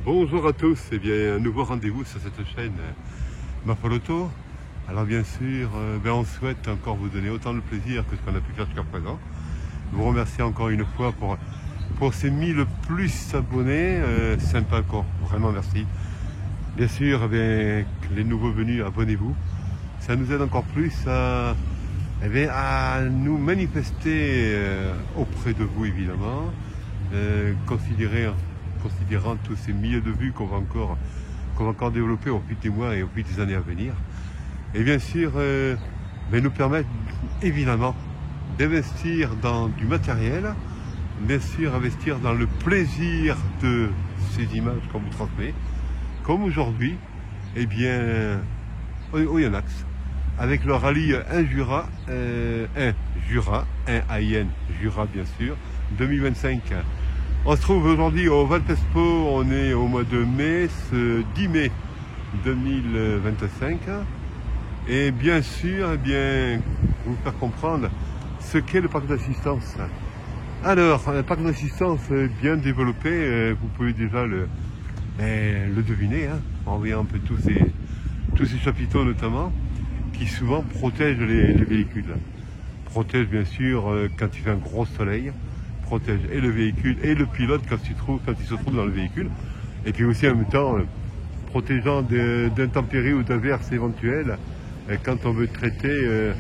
Bonjour à tous, et bien un nouveau rendez-vous sur cette chaîne Mapoloto. Alors bien sûr, on souhaite encore vous donner autant de plaisir que ce qu'on a pu faire jusqu'à présent. Je vous remercie encore une fois pour ces 1000 plus abonnés, sympa encore, vraiment merci. Bien sûr, les nouveaux venus, abonnez-vous. Ça nous aide encore plus à nous manifester auprès de vous évidemment, considérant tous ces milliers de vues qu'on va encore développer au fil des mois et au fil des années à venir. Et bien sûr, nous permettre évidemment d'investir dans du matériel, bien sûr investir dans le plaisir de ces images qu'on vous transmet, comme aujourd'hui, au Yonax, avec le rallye 1 Jura, 1 AIN Jura bien sûr, 2025. On se trouve aujourd'hui au Val Pespo, on est au mois de mai, ce 10 mai 2025. Et bien sûr, vous faire comprendre ce qu'est le parc d'assistance. Alors, le parc d'assistance bien développé, vous pouvez déjà le deviner, en voyant un peu tous ces chapiteaux notamment, qui souvent protègent les véhicules. Protègent bien sûr quand il fait un gros soleil, protège et le véhicule et le pilote quand il se trouve dans le véhicule, et puis aussi en même temps protégeant d'intempéries ou d'averses éventuelles quand on veut traiter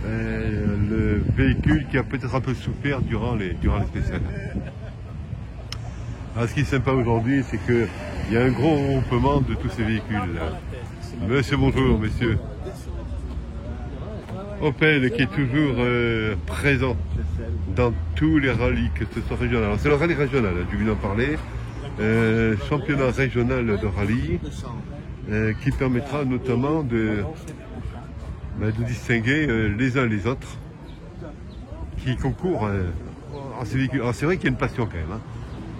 le véhicule qui a peut-être un peu souffert durant les spéciales. Alors, ce qui est sympa aujourd'hui, c'est qu'il y a un gros regroupement de tous ces véhicules là. Monsieur, bonjour, messieurs. Opel qui est toujours présent dans tous les rallyes, que ce soit régional. C'est le rallye régional, je viens d'en parler. Championnat régional de rallye qui permettra notamment de distinguer les uns les autres qui concourent à ces véhicules. Alors c'est vrai qu'il y a une passion quand même.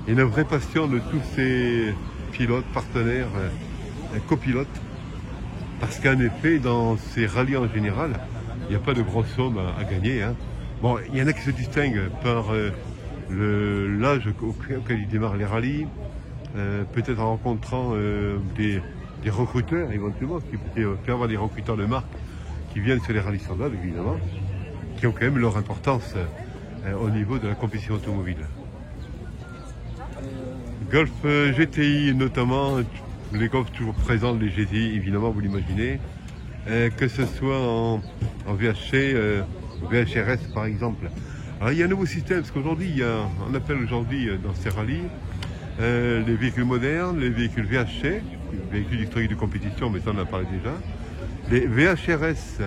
Il y a une vraie passion de tous ces pilotes, partenaires, copilotes. Parce qu'en effet, dans ces rallyes en général, il n'y a pas de grosses sommes à gagner. Bon, il y en a qui se distinguent par l'âge auquel ils démarrent les rallyes, peut-être en rencontrant des recruteurs éventuellement, qui peut avoir des recruteurs de marque qui viennent sur les rallyes standards évidemment, qui ont quand même leur importance au niveau de la compétition automobile. Golf GTI notamment, les Golf toujours présents, les GTI évidemment, vous l'imaginez, que ce soit en VHC, VHRS par exemple. Alors il y a un nouveau système, parce qu'aujourd'hui, on appelle aujourd'hui dans ces rallyes les véhicules modernes, les véhicules VHC, les véhicules historiques de compétition, mais ça on en a parlé déjà, les VHRS,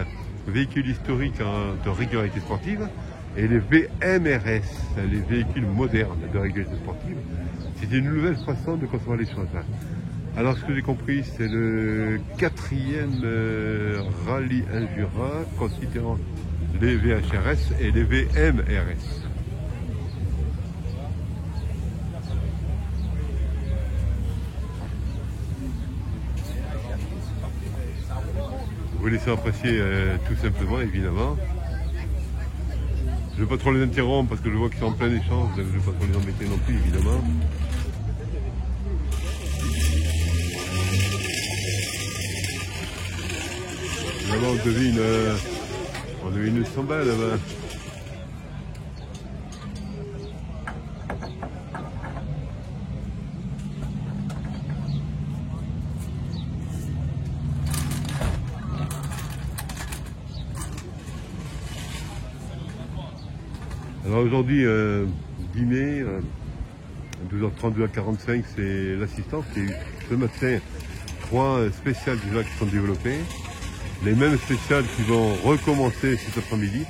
véhicules historiques de régularité sportive, et les VMRS, les véhicules modernes de régularité sportive. C'est une nouvelle façon de concevoir les choses. Alors ce que j'ai compris, c'est le 4e rallye 1 Jura, considérant les VHRS et les VMRS. Vous laissez apprécier tout simplement, évidemment. Je ne vais pas trop les interrompre parce que je vois qu'ils sont en plein échange, donc je ne vais pas trop les embêter non plus, évidemment. Là-bas, on devine une 100 balles là-bas. Alors aujourd'hui, 10 mai, 12h32 à 45, c'est l'assistance. Il y a eu ce matin 3 spéciales déjà qui sont développées. Les mêmes spéciales qui vont recommencer cet après-midi.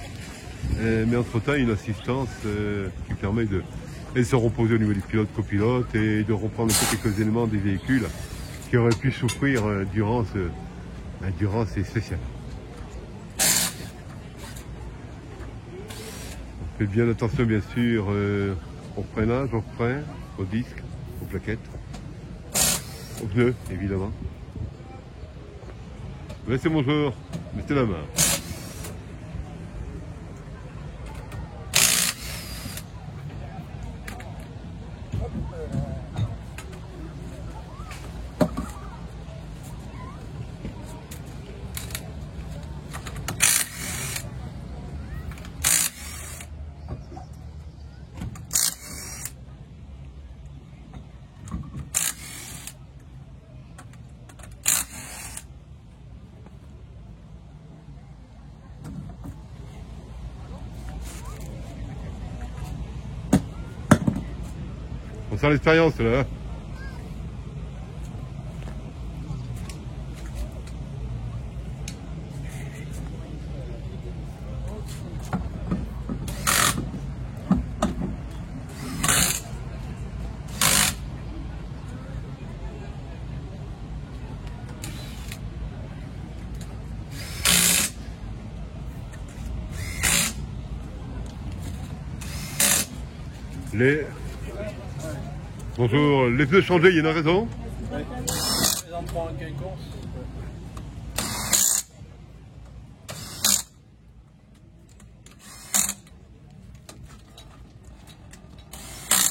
Mais entre-temps, une assistance qui permet de se reposer au niveau des pilotes, copilotes et de reprendre quelques éléments des véhicules qui auraient pu souffrir durant ces spéciales. Faites bien attention bien sûr au freinage, au frein, aux disques, aux plaquettes, aux pneus évidemment. Laissez bonjour, mettez la main. sent l'expérience là. Hein. Bonjour, les pneus changés, il y en a raison.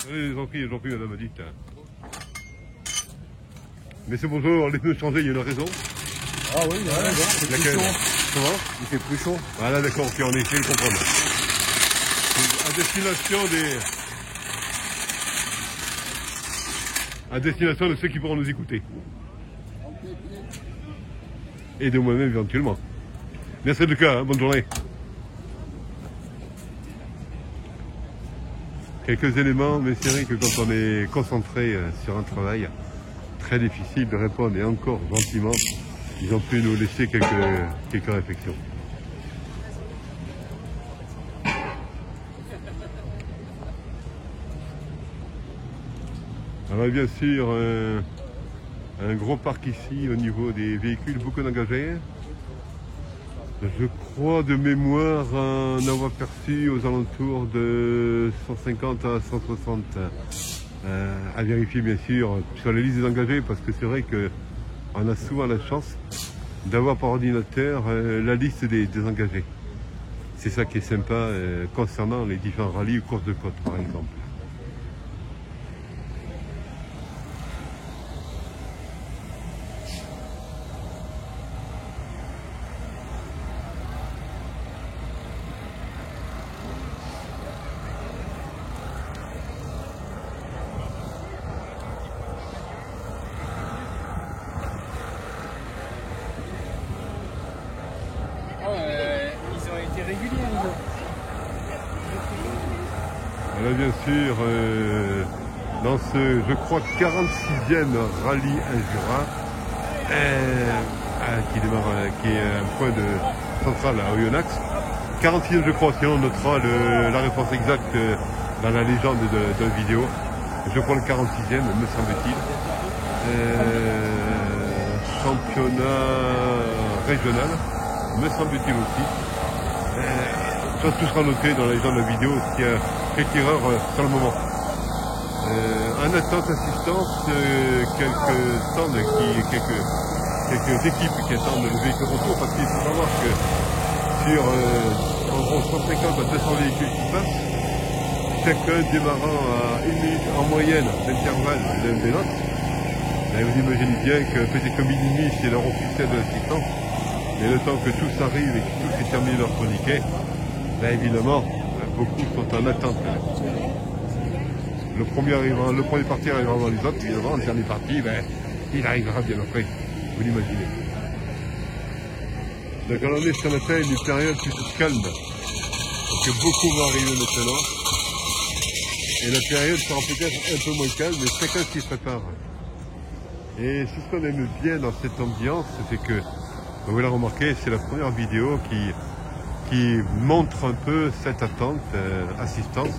Allez, j'en prie, madame, dites. Mais c'est bonjour, les pneus changés, il y en a raison. Ah oui, il y a raison, c'est plus chaud. Comment? Il fait plus chaud. Voilà, d'accord, ok, on essaie de comprendre. À destination de ceux qui pourront nous écouter. Et de moi-même éventuellement. Merci de cas, hein, bonne journée. Quelques éléments, mais c'est vrai que quand on est concentré sur un travail, très difficile de répondre, et encore gentiment, ils ont pu nous laisser quelques réflexions. Alors bien sûr, un gros parc ici au niveau des véhicules, beaucoup d'engagés. Je crois de mémoire en avoir perçu aux alentours de 150 à 160. À vérifier bien sûr sur la liste des engagés, parce que c'est vrai qu'on a souvent la chance d'avoir par ordinateur la liste des engagés. C'est ça qui est sympa concernant les différents rallyes ou courses de côte par exemple. Voilà bien sûr, dans ce, je crois, 46e rallye Injura, qui est un point de central à Oyonnax. 46e je crois, sinon on notera la réponse exacte dans la légende de la vidéo. Je crois le 46e, me semble-t-il. Championnat régional, me semble-t-il aussi. Ça tout sera noté dans la légende de la vidéo s'il y a quelques erreurs sur le moment. En attente assistance, quelques équipes qui attendent le véhicule retour, parce qu'il faut savoir que sur en gros 150 à 200 véhicules qui passent, chacun démarrant à 1 minute en moyenne d'intervalle l'un des nôtres. Vous imaginez bien que peut-être que minuit c'est l'heure officielle de l'assistance, mais le temps que tous arrivent et que tous aient terminé leur chroniquet, évidemment, beaucoup sont en attente. Le premier parti arrivera avant les autres, évidemment, le dernier parti, il arrivera bien après, vous l'imaginez. Donc on est ce qu'on appelle une période plutôt calme, parce que beaucoup vont arriver maintenant, et la période sera peut-être un peu moins calme, mais chacun s'y prépare. Et ce qu'on aime bien dans cette ambiance, c'est que, vous l'avez remarqué, c'est la première vidéo qui montre un peu cette attente, assistance,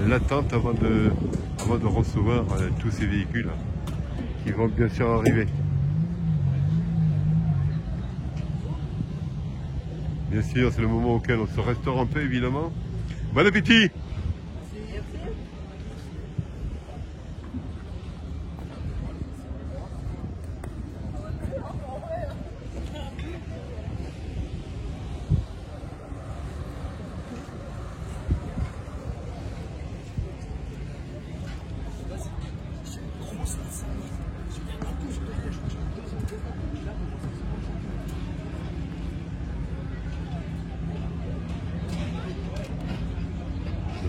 l'attente avant de recevoir tous ces véhicules qui vont bien sûr arriver. Bien sûr, c'est le moment auquel on se restaure un peu, évidemment. Bon appétit!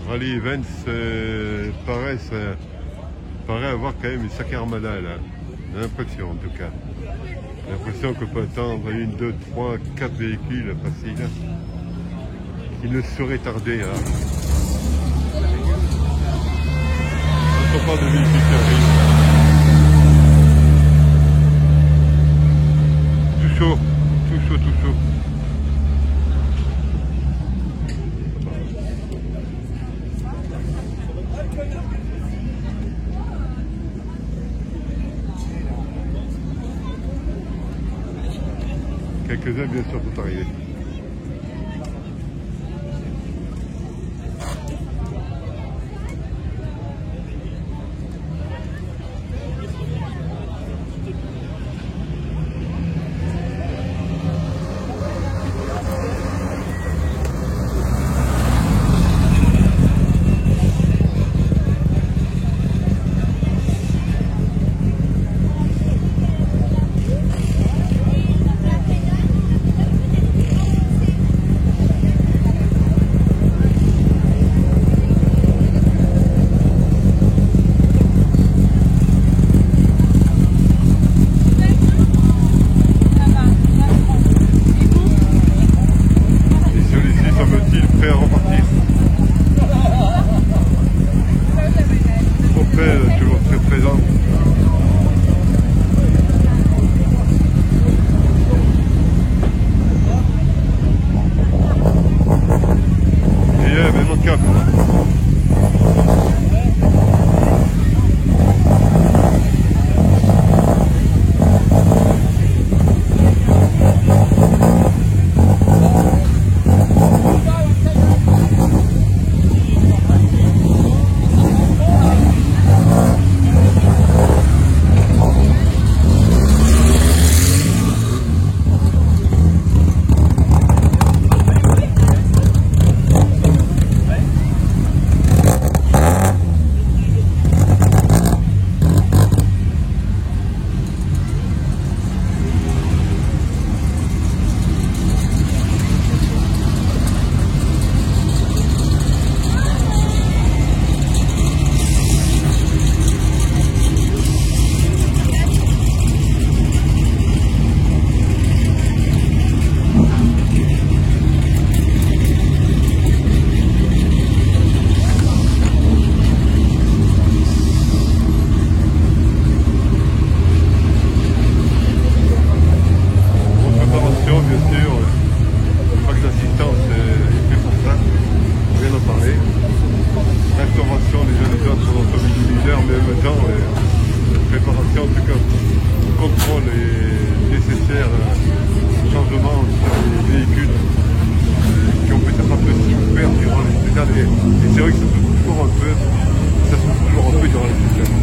Rallye Events paraît avoir quand même une sacrée armada là. L'impression en tout cas. L'impression qu'on peut attendre 1, 2, 3, 4 véhicules faciles. Il ne saurait tarder à pas de véhicules qui arrivent. Tout chaud, tout chaud, tout chaud. Quelques-uns bien sûr sont arrivés. Toujours très présent. Et même au cap. Préparation, en tout cas, contrôle et nécessaire changement sur les véhicules qui ont peut-être un peu souffert durant les derniers. Et c'est vrai que ça souffre toujours un peu durant les systèmes.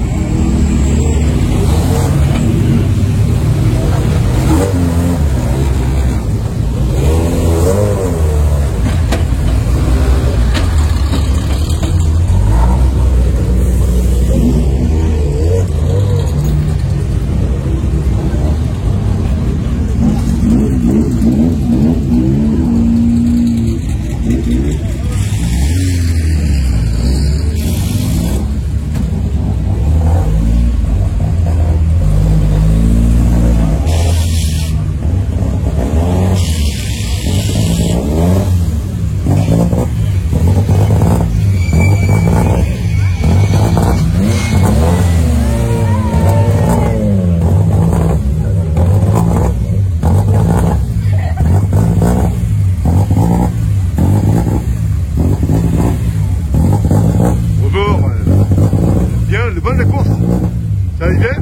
Ça va bien?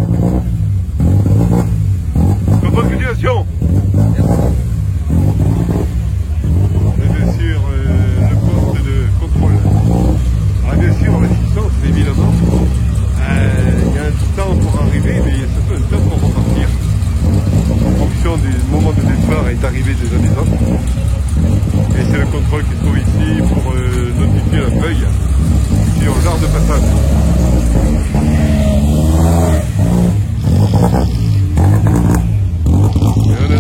Comme bonne continuation. On est sur le poste de contrôle. Ah, bien sûr, la distance, évidemment. Il y a un temps pour arriver, mais il y a surtout un temps pour repartir. En fonction du moment de départ et d'arrivée des habitants. Et c'est le contrôle qui se trouve ici pour notifier la feuille sur l'art de passage. Et on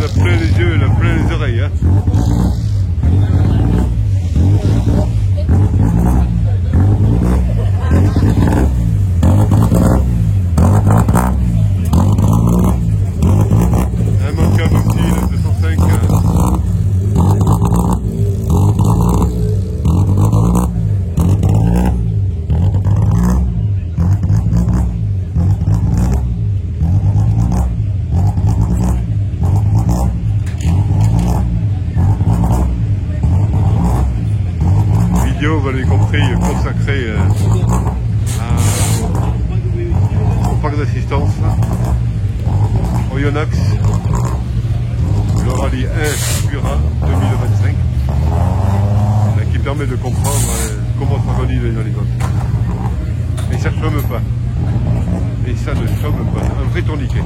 prix consacré au parc d'assistance, au Yonax, le rallye 1 Jura 2025, qui permet de comprendre comment s'organiser les uns les autres. Et ça ne chôme pas. Et ça ne chôme pas. Un vrai tourniquet.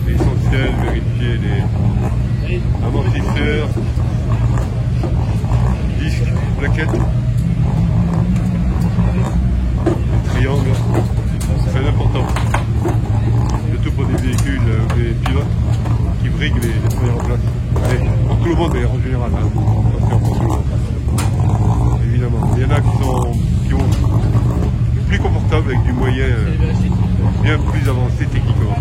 L'essentiel, vérifier les amortisseurs, disques, plaquettes, triangles. Très important. Surtout pour des véhicules ou des pilotes qui briguent les premières places. Et pour tout le monde d'ailleurs en général. Hein. Attention pour tout le monde. Évidemment. Il y en a qui ont plus confortable avec du moyen bien plus avancé techniquement.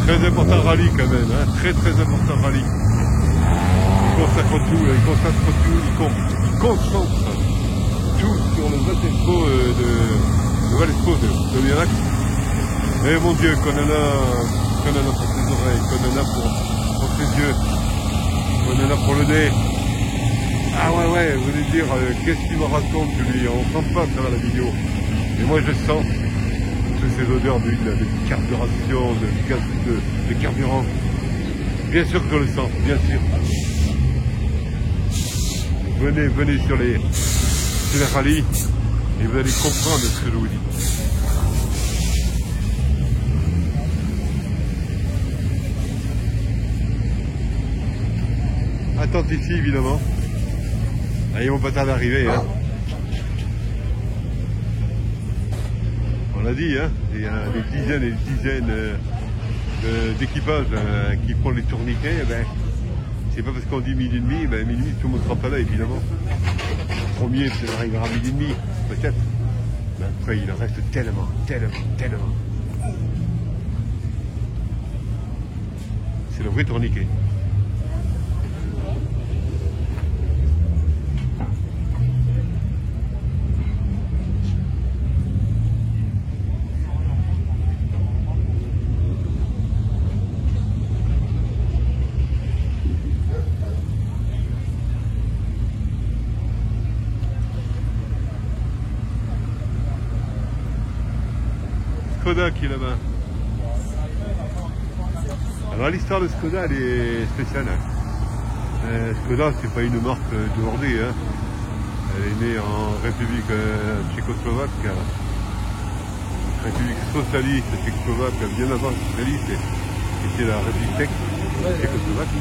Très important rallye quand même, hein. Très important rallye. Il consacre tout, il concentre tout sur le Val Expo de Expo de Yonax. Mais mon Dieu, qu'on en a pour ses oreilles, qu'on en a pour ses yeux, qu'on en a pour le nez. Ah ouais, vous allez dire, qu'est-ce qu'il me raconte lui? On sent pas ça à la vidéo. Et moi je sens toutes ces odeurs d'huile, de carburation, de gaz, de carburant. Bien sûr que je le sens, bien sûr. Venez sur les rallyes et vous allez comprendre ce que je vous dis. Attends ici évidemment. Ah, ils vont pas tarder à arriver. Hein. On l'a dit, hein, il y a des dizaines et des dizaines d'équipages qui font les tourniquets. Ben, c'est pas parce qu'on dit 12h30, ben, minuit tout le monde sera pas là évidemment. Le premier ça arrivera à 12h30 peut-être. Mais après il en reste tellement. C'est le vrai tourniquet. Skoda qui est là-bas. Alors l'histoire de Skoda elle est spéciale. Skoda c'est pas une marque d'aujourd'hui. Hein. Elle est née en République tchécoslovaque, République socialiste tchécoslovaque, bien avant socialiste, c'était la République tchécoslovaque,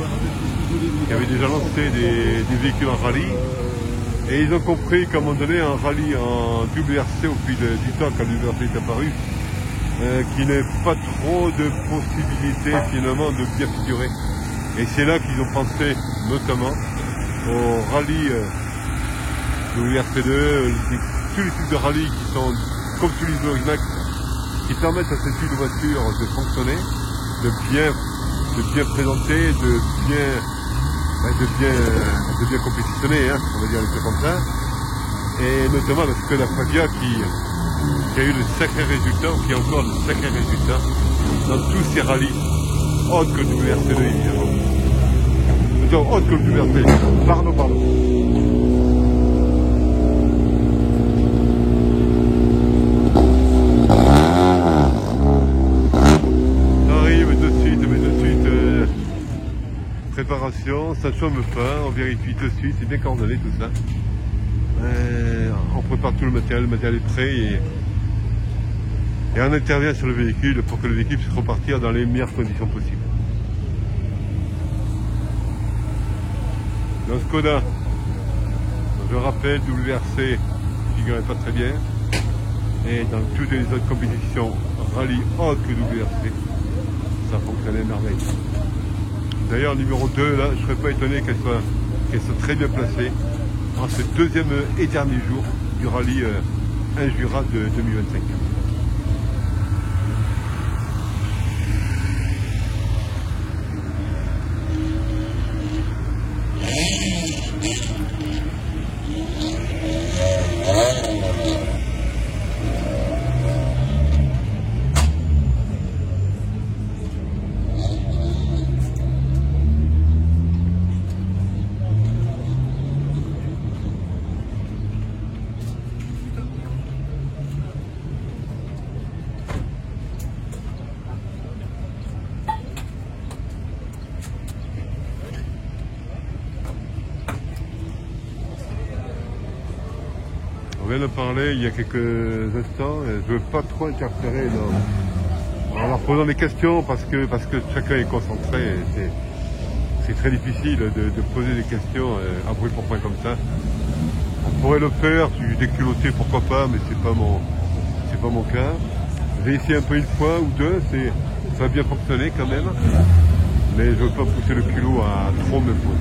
qui avait déjà lancé des véhicules en rallye. Et ils ont compris qu'à un moment donné, un rallye en WRC au fil du temps, quand l'URC est apparu, qu'il n'y ait pas trop de possibilités finalement de bien figurer. Et c'est là qu'ils ont pensé notamment au rallye WRC2, tous les types de rallye qui sont comme celui de Max, qui permettent à ce type de voiture de fonctionner, de bien présenter, de bien compétitionner, hein, on va dire les choses comme ça. Et notamment parce que la Fabia qui a eu de sacrés résultats, qui a encore de sacrés résultats dans tous ces rallyes, autres que le WRC2 évidemment. Donc autres que le WRC. Pardon. Ça arrive de suite, préparation, ça ne chôme pas, on vérifie tout de suite, c'est bien coordonné tout ça. On prépare tout le matériel est prêt et on intervient sur le véhicule pour que le véhicule puisse repartir dans les meilleures conditions possibles. Dans Skoda, je rappelle, WRC figurait pas très bien, et dans toutes les autres compétitions rallye autres que WRC, ça fonctionnait à merveille. D'ailleurs, numéro 2, là, je ne serais pas étonné qu'elle soit très bien placée en ce deuxième et dernier jour du rallye 1 Jura de 2025. On vient de parler il y a quelques instants et je ne veux pas trop interférer en leur posant des questions parce que chacun est concentré. C'est très difficile de poser des questions à bruit pour point comme ça. On pourrait le faire, si déculotté pourquoi pas, mais c'est pas mon cas. J'ai essayé un peu une fois ou deux, ça a bien fonctionné quand même, mais je ne veux pas pousser le culot à trop me poser.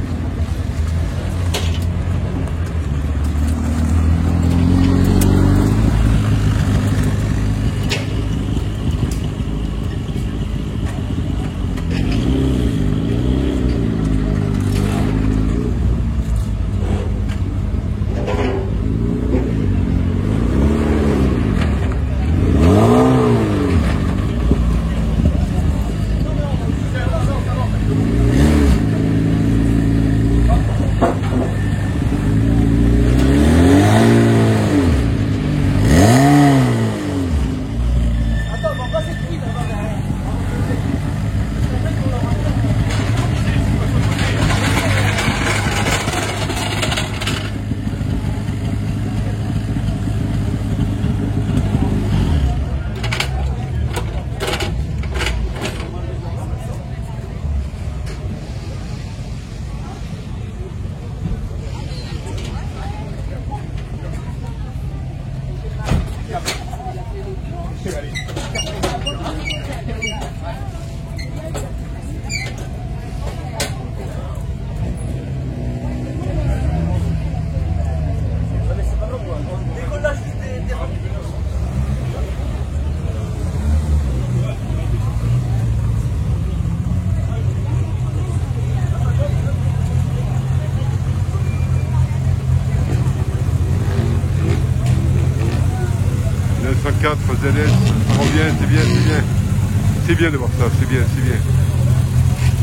ZS, ça revient, c'est bien. C'est bien de voir ça, c'est bien. Il ne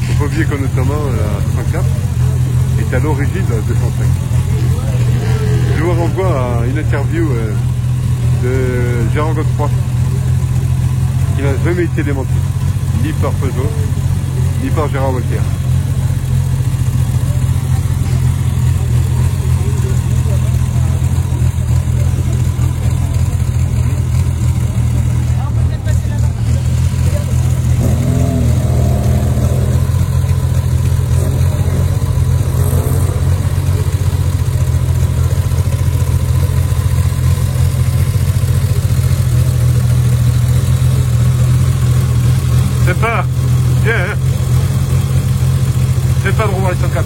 faut pas oublier que notamment la 104 est à l'origine de la 205. Je vous renvoie à une interview de Gérard Godefroy, qui n'a jamais été démenti, ni par Peugeot, ni par Gérard Voltaire. C'est pas bien, hein. C'est pas de rouler 104.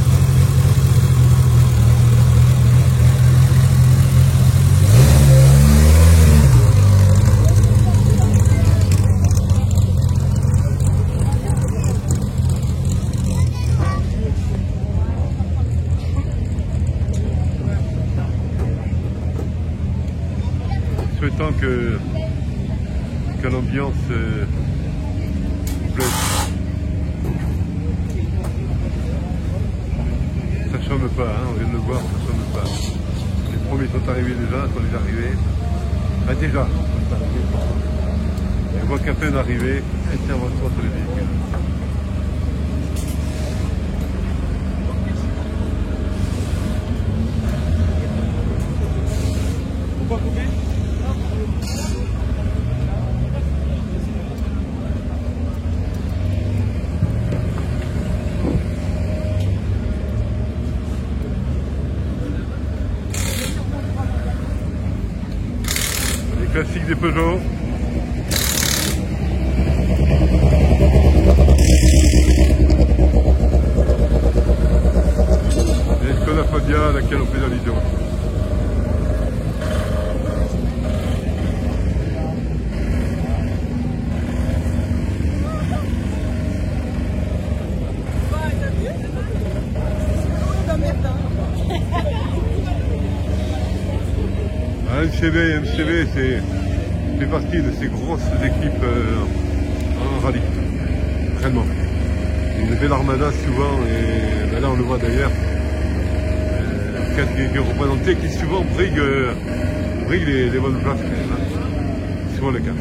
Souhaitant que l'ambiance ça chôme pas, hein, on vient de le voir, ça chôme pas. Les premiers sont arrivés déjà, sont déjà arrivés. Ah déjà, on voit qu'à peine arrivé, intervention sur les véhicules. Pourquoi couper ? Classique des Peugeot. Et Skoda Fabia à laquelle on fait la vision. MCV fait partie de ces grosses équipes en rallye. Vraiment. Une belle armada souvent, et ben là on le voit d'ailleurs, qui est représenté, qui souvent brigue les bonnes places quand même. C'est souvent le cas.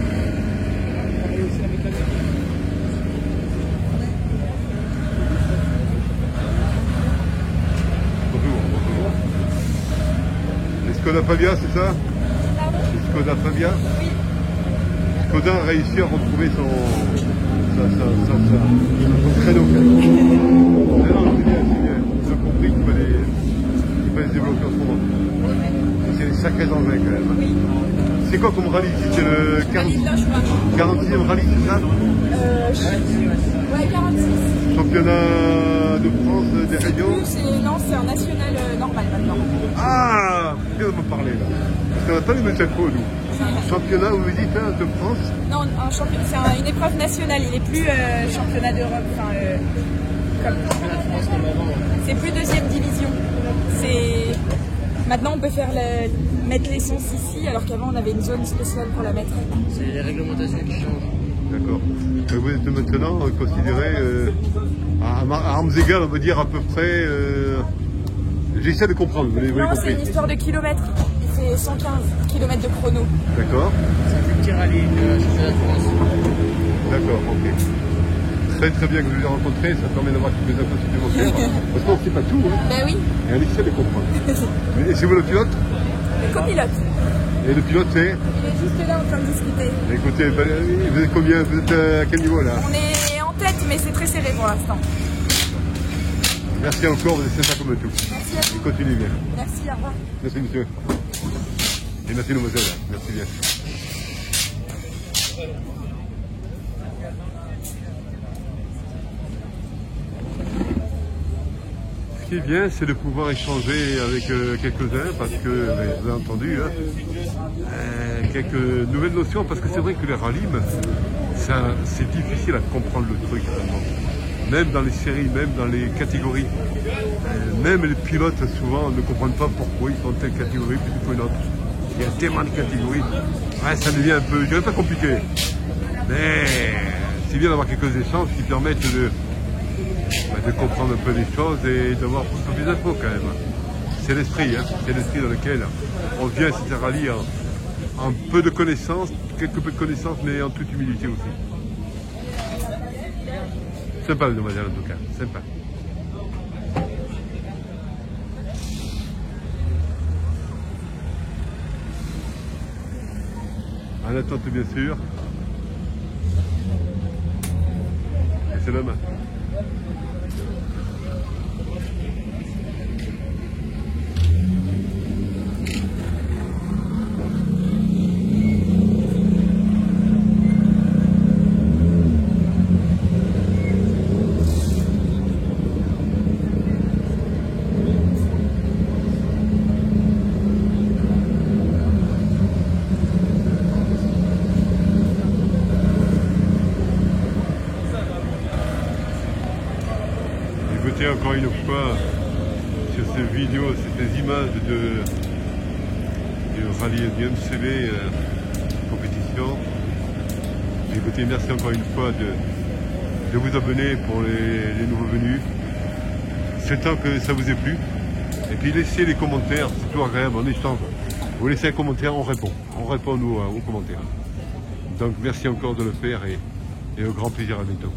Bonjour. Les Skoda Fabia, c'est ça? Les Skoda Fabia? Oui. Skoda a réussi à retrouver son créneau. Non, c'est bien. Ils ont compris qu'il fallait se développer en ce moment. C'est des sacrés engins quand même. Oui. C'est quoi comme rallye? C'est le 46e rallye, c'est ça? Ouais, 46. Championnat de France des rayons? Non, c'est un national normal maintenant. Ah, viens de me parler là. Parce qu'on n'a pas les mêmes infos, nous. Championnat, vous me dites, hein, de France? Non, c'est une épreuve nationale, il n'est plus championnat d'Europe. C'est plus deuxième division. Maintenant on peut mettre l'essence ici, alors qu'avant on avait une zone spéciale pour la mettre. C'est les réglementations qui changent. D'accord. Vous êtes maintenant considéré à armes égales, on va dire à peu près. J'essaie de comprendre, vous l'avez Non, compris. c'est une histoire de kilomètres. Il fait 115 km de chrono. D'accord. C'est un plus petit rallye que le championnat de France. D'accord, ok. Très bien que vous les rencontré, ça permet d'avoir quelques infos supplémentaires. Parce qu'on ne sait pas tout, hein. Ben oui. Et on essaie de comprendre. Et c'est vous le pilote? Le copilote. Et le pilote c'est? Il est juste là en train de discuter. Écoutez, vous êtes combien? Vous êtes à quel niveau là? On est en tête, mais c'est très serré pour l'instant. Merci encore, vous êtes sympa comme tout. Merci à vous. Et continuez bien. Merci, au revoir. Merci monsieur. Et merci mademoiselle. Merci bien. Ce qui est bien, c'est de pouvoir échanger avec quelques-uns, parce que, vous avez entendu, hein, quelques nouvelles notions, parce que c'est vrai que les rallyes, c'est difficile à comprendre le truc, vraiment. Même dans les séries, même dans les catégories. Même les pilotes, souvent, ne comprennent pas pourquoi ils font telle catégorie plutôt qu'une autre. Il y a tellement de catégories. Ouais, ça devient un peu, je dirais pas compliqué. Mais c'est bien d'avoir quelques échanges qui permettent de comprendre un peu les choses et d'avoir un peu plus d'infos quand même. C'est l'esprit, hein, c'est l'esprit dans lequel on vient à ces rallyes en peu de connaissances, quelques peu de connaissances, mais en toute humilité aussi. Sympa, mademoiselle, en tout cas, sympa. En attente, bien sûr. Et c'est l'homme. Écoutez, encore une fois, sur ces vidéos, ces images du rallye du MCV compétition. Écoutez, merci encore une fois de vous abonner pour les nouveaux venus. C'est temps que ça vous ait plu. Et puis laissez les commentaires, c'est toujours agréable, on échange. Vous laissez un commentaire, on répond. On répond nous aux commentaires. Donc merci encore de le faire et au grand plaisir, à bientôt.